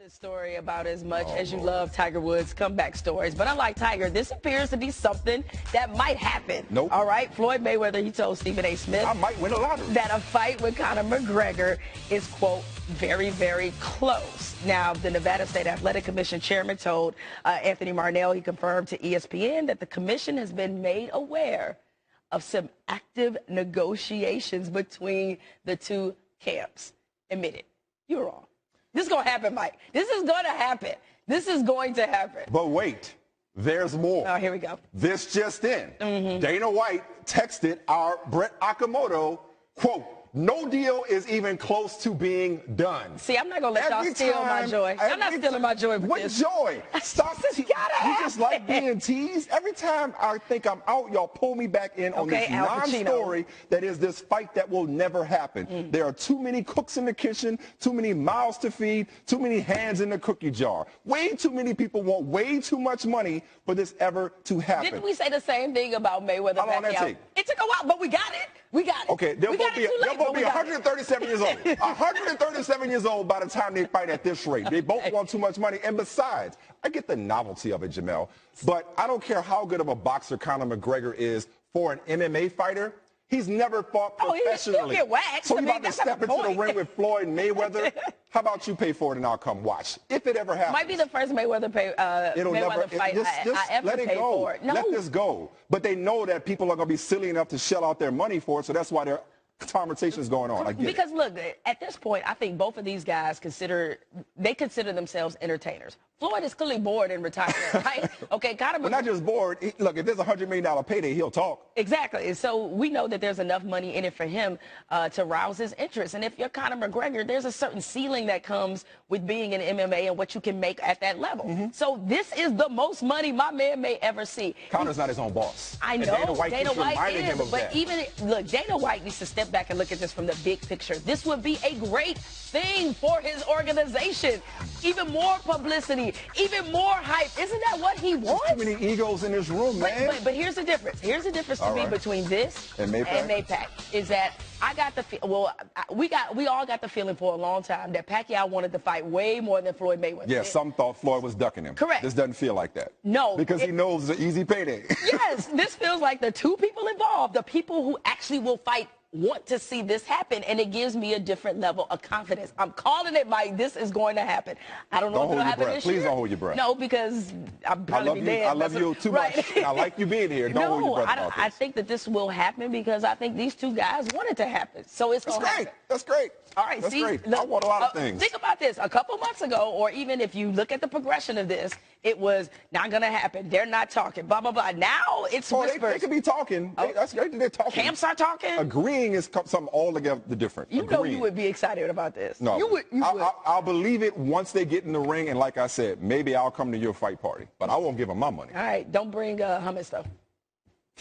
this story about as much as you love Tiger Woods' comeback stories. But unlike Tiger, this appears to be something that might happen. Nope. All right, Floyd Mayweather, he told Stephen A. Smith I might win a lottery. that a fight with Conor McGregor is, quote, very, very close. Now, the Nevada State Athletic Commission chairman told Anthony Marnell, he confirmed to ESPN that the commission has been made aware of some active negotiations between the two camps. Admit it. You're wrong. This is going to happen, Mike. This is going to happen. This is going to happen. But wait, there's more. Oh, here we go. This just in. Dana White texted our Brett Okamoto, quote, no deal is even close to being done. See, I'm not going to let y'all steal my joy. I'm not stealing my joy with this. What joy? Stop. This gotta You just like being teased. Every time I think I'm out, y'all pull me back in on this non-story that is this fight that will never happen. There are too many cooks in the kitchen, too many mouths to feed, too many hands in the cookie jar. Way too many people want way too much money for this ever to happen. Didn't we say the same thing about Mayweather? How long that take? It took a while, but we got it. We got it. Okay, they'll both be 137 years old. 137 years old by the time they fight at this rate. They both want too much money. And besides, I get the novelty of it, Jamel, but I don't care how good of a boxer Conor McGregor is for an MMA fighter. He's never fought professionally. He'll get waxed. So you're about to step into the ring with Floyd Mayweather? How about you pay for it and I'll come watch? If it ever happens. Might be the first Mayweather fight I ever let it paid go. for. No. Let this go. But they know that people are going to be silly enough to shell out their money for it, so that's why their conversation is going on. I get because look, at this point, I think both of these guys consider themselves entertainers. Floyd is clearly bored in retirement, right? Okay, Conor. But not just bored. Look, if there's a $100 million payday, he'll talk. Exactly. So we know that there's enough money in it for him to rouse his interest. And if you're Conor McGregor, there's a certain ceiling that comes with being in MMA and what you can make at that level. So this is the most money my man may ever see. Conor's not his own boss. I know. Dana White is, but look, Dana White needs to step back and look at this from the big picture. This would be a great thing for his organization. Even more publicity, even more hype. Isn't that what he wants? Too many egos in this room, man. But here's the difference. Here's the difference to me between this and Maypac is that I got the we all got the feeling for a long time that Pacquiao wanted to fight way more than Floyd Mayweather. Yeah, some thought Floyd was ducking him. Correct. This doesn't feel like that. No. Because he knows it's an easy payday. Yes, this feels like the two people involved, the people who actually will fight, want to see this happen, and it gives me a different level of confidence. I'm calling it, Mike. This is going to happen. I don't know if it'll happen this year. Please don't hold your breath. No, because I'm probably dead. I love you too much. I like you being here. Don't hold your breath about this. I think that this will happen because I think these two guys want it to happen. So it's going to happen. That's great. All right, that's great. I want a lot of things. Think about this. A couple months ago, or even if you look at the progression of this, it was not going to happen. They're not talking, blah, blah, blah. Now it's whispers. They could be talking. That's great that they're talking. Camps are talking. Agreeing is something altogether different. You know you would be excited about this. No. You would. I'll believe it once they get in the ring, and like I said, maybe I'll come to your fight party, but I won't give them my money. All right, don't bring hummus, though.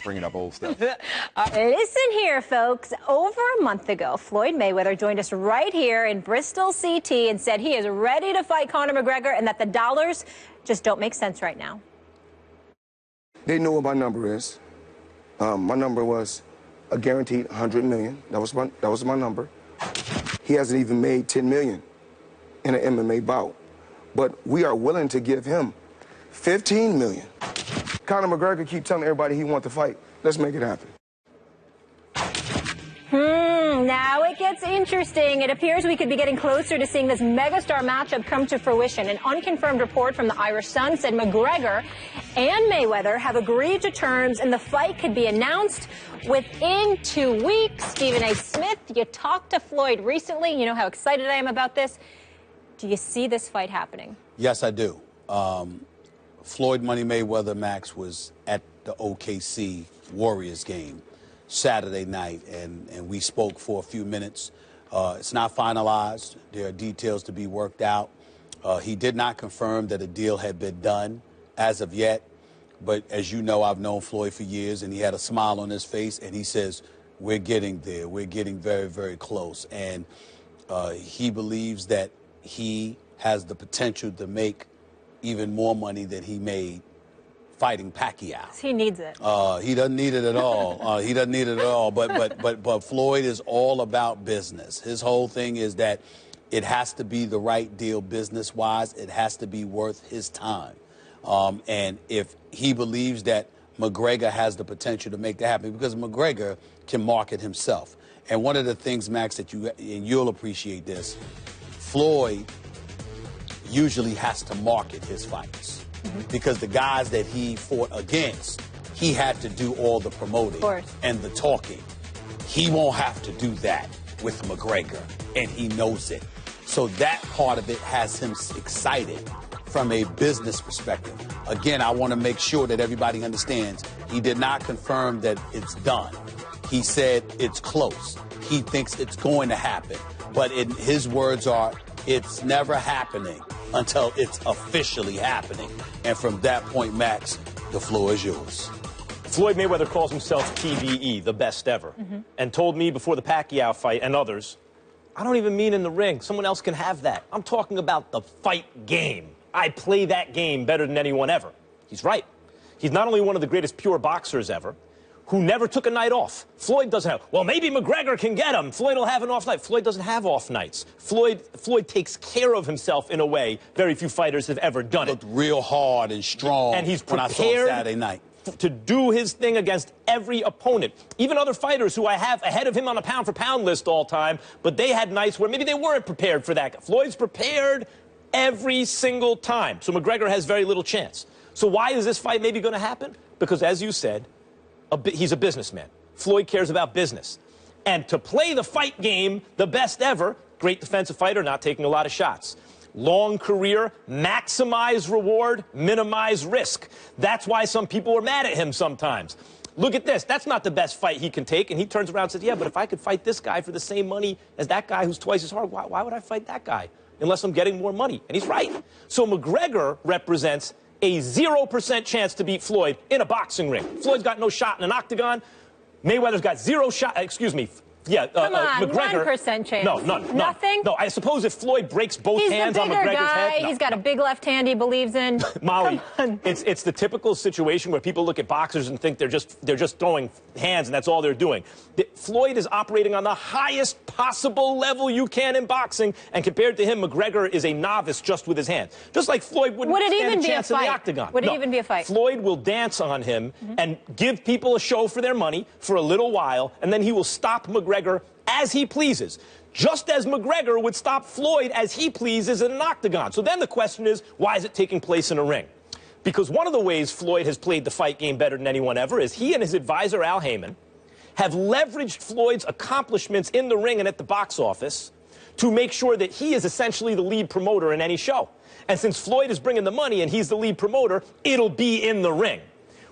Bringing up old stuff. Listen here, folks. Over a month ago, Floyd Mayweather joined us right here in Bristol, CT, and said he is ready to fight Conor McGregor and that the dollars just don't make sense right now. They know what my number is. My number was a guaranteed $100 million. That was my number. He hasn't even made $10 million in an MMA bout. But we are willing to give him $15 million. Conor McGregor keep telling everybody he wants to fight. Let's make it happen. Now it gets interesting. It appears we could be getting closer to seeing this megastar matchup come to fruition. An unconfirmed report from the Irish Sun said McGregor and Mayweather have agreed to terms and the fight could be announced within 2 weeks. Stephen A. Smith, you talked to Floyd recently. You know how excited I am about this. Do you see this fight happening? Yes, I do. Floyd Money Mayweather Max was at the OKC Warriors game Saturday night, and we spoke for a few minutes. It's not finalized. There are details to be worked out. He did not confirm that a deal had been done as of yet, but as you know, I've known Floyd for years, and he had a smile on his face, and he says, we're getting there. We're getting very, very close. And he believes that he has the potential to make even more money than he made fighting Pacquiao. He needs it. He doesn't need it at all. He doesn't need it at all. But Floyd is all about business. His whole thing is that It has to be the right deal business-wise. It has to be worth his time. And if he believes that McGregor has the potential to make that happen, because McGregor can market himself. And one of the things, Max, that you'll appreciate this, Floyd usually has to market his fights. Because the guys that he fought against, he had to do all the promoting and the talking. He won't have to do that with McGregor, and he knows it. So that part of it has him excited from a business perspective. Again, I want to make sure that everybody understands he did not confirm that it's done. He said it's close. He thinks it's going to happen. But his words are, it's never happening until it's officially happening. And from that point, Max, the floor is yours. Floyd Mayweather calls himself TBE, the best ever, and told me before the Pacquiao fight and others, I don't even mean in the ring. Someone else can have that. I'm talking about the fight game. I play that game better than anyone ever. He's right. He's not only one of the greatest pure boxers ever, who never took a night off. Floyd doesn't have. Well, maybe McGregor can get him. Floyd will have an off night. Floyd doesn't have off nights. Floyd takes care of himself in a way very few fighters have ever done it. Looked real hard and strong. And he's when I saw him Saturday night to do his thing against every opponent. Even other fighters who I have ahead of him on a pound-for-pound list all time, but they had nights where maybe they weren't prepared for that. Floyd's prepared every single time. So McGregor has very little chance. So why is this fight maybe going to happen? Because, as you said, he's a businessman. Floyd cares about business. And to play the fight game the best ever, great defensive fighter, not taking a lot of shots. Long career, maximize reward, minimize risk. That's why some people are mad at him sometimes. Look at this. That's not the best fight he can take. And he turns around and says, yeah, but if I could fight this guy for the same money as that guy who's twice as hard, why would I fight that guy unless I'm getting more money? And he's right. So McGregor represents a 0% chance to beat Floyd in a boxing ring. Floyd's got no shot in an octagon. Mayweather's got zero shot. Excuse me. Yeah, Come on, McGregor. 1% chance. No, none. Nothing? No, I suppose if Floyd breaks both hands on He's the bigger McGregor's guy. head. No, He's got a big left hand he believes in. Molly, it's the typical situation where people look at boxers and think they're just throwing hands and that's all they're doing. Floyd is operating on the highest possible level you can in boxing, and compared to him, McGregor is a novice just with his hands. Just like Floyd wouldn't stand a chance in the octagon. Would it even be a fight? Floyd will dance on him and give people a show for their money for a little while, and then he will stop McGregor as he pleases, just as McGregor would stop Floyd as he pleases in an octagon. So then the question is, why is it taking place in a ring? Because one of the ways Floyd has played the fight game better than anyone ever is he and his advisor, Al Heyman, have leveraged Floyd's accomplishments in the ring and at the box office to make sure that he is essentially the lead promoter in any show. And since Floyd is bringing the money and he's the lead promoter, it'll be in the ring.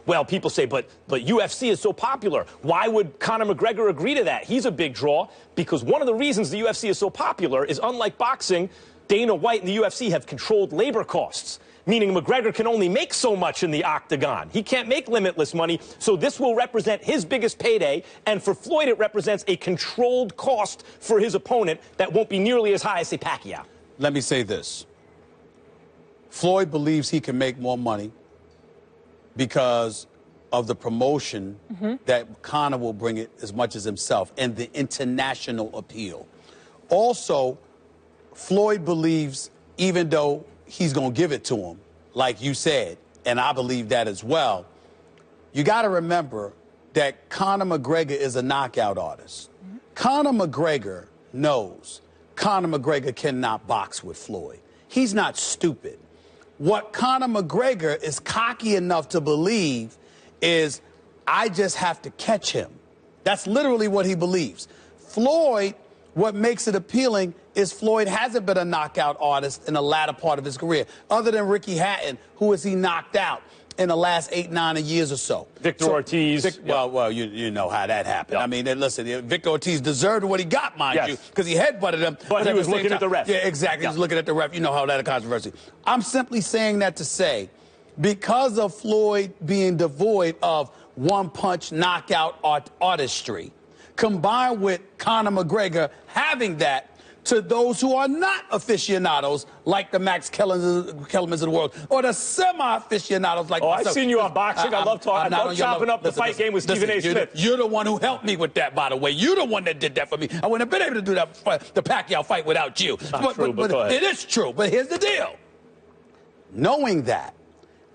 Well, people say, but UFC is so popular. Why would Conor McGregor agree to that? He's a big draw because one of the reasons the UFC is so popular is, unlike boxing, Dana White and the UFC have controlled labor costs, meaning McGregor can only make so much in the octagon. He can't make limitless money, so this will represent his biggest payday, and for Floyd it represents a controlled cost for his opponent that won't be nearly as high as, say, Pacquiao. Let me say this. Floyd believes he can make more money because of the promotion that Conor will bring it as much as himself and the international appeal. Also, Floyd believes, even though he's going to give it to him, like you said, and I believe that as well, you got to remember that Conor McGregor is a knockout artist. Conor McGregor knows Conor McGregor cannot box with Floyd. He's not stupid. What Conor McGregor is cocky enough to believe is, I just have to catch him. That's literally what he believes. Floyd, what makes it appealing is Floyd hasn't been a knockout artist in the latter part of his career, other than Ricky Hatton, who has he knocked out in the last 8-9 years or so. Victor Ortiz. Well, you know how that happened. I mean, listen, Victor Ortiz deserved what he got, mind you, because he headbutted him. But he was looking at the ref. Yeah, exactly. He was looking at the ref. You know how that is controversy. I'm simply saying that to say, because of Floyd being devoid of one-punch knockout artistry, combined with Conor McGregor having that, to those who are not aficionados, like the Max Kellermans of the world, or the semi-aficionados like myself. I've seen you on boxing. I love talking. I love chopping up the fight game with Stephen A. Smith. You're the one who helped me with that, by the way. You're the one that did that for me. I wouldn't have been able to do that, the Pacquiao fight without you. But it is true. But here's the deal. Knowing that,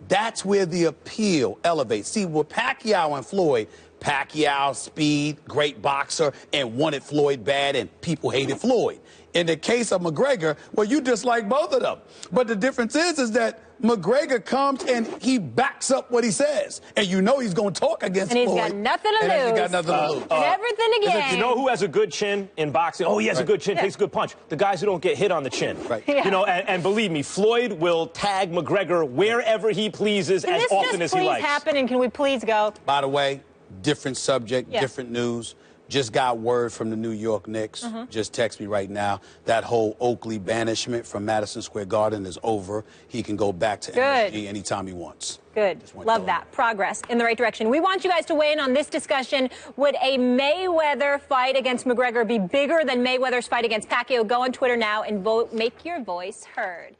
that's where the appeal elevates. See, with Pacquiao and Floyd, Pacquiao, speed, great boxer, and wanted Floyd bad, and people hated Floyd. In the case of McGregor, well, you dislike both of them. But the difference is that McGregor comes and he backs up what he says. And you know he's going to talk against Floyd. And he's got nothing to lose. He's got nothing to lose. And everything again. You know who has a good chin in boxing? Oh, he has a good chin, takes a good punch. The guys who don't get hit on the chin. Right. Yeah. You know, and believe me, Floyd will tag McGregor wherever he pleases as often as he likes. Can this just please happen, and can we please go? By the way, different subject, different news. Just got word from the New York Knicks. Just text me right now. That whole Oakley banishment from Madison Square Garden is over. He can go back to MSG anytime he wants. Good. Love that. Progress in the right direction. We want you guys to weigh in on this discussion. Would a Mayweather fight against McGregor be bigger than Mayweather's fight against Pacquiao? Go on Twitter now and vote. Make your voice heard.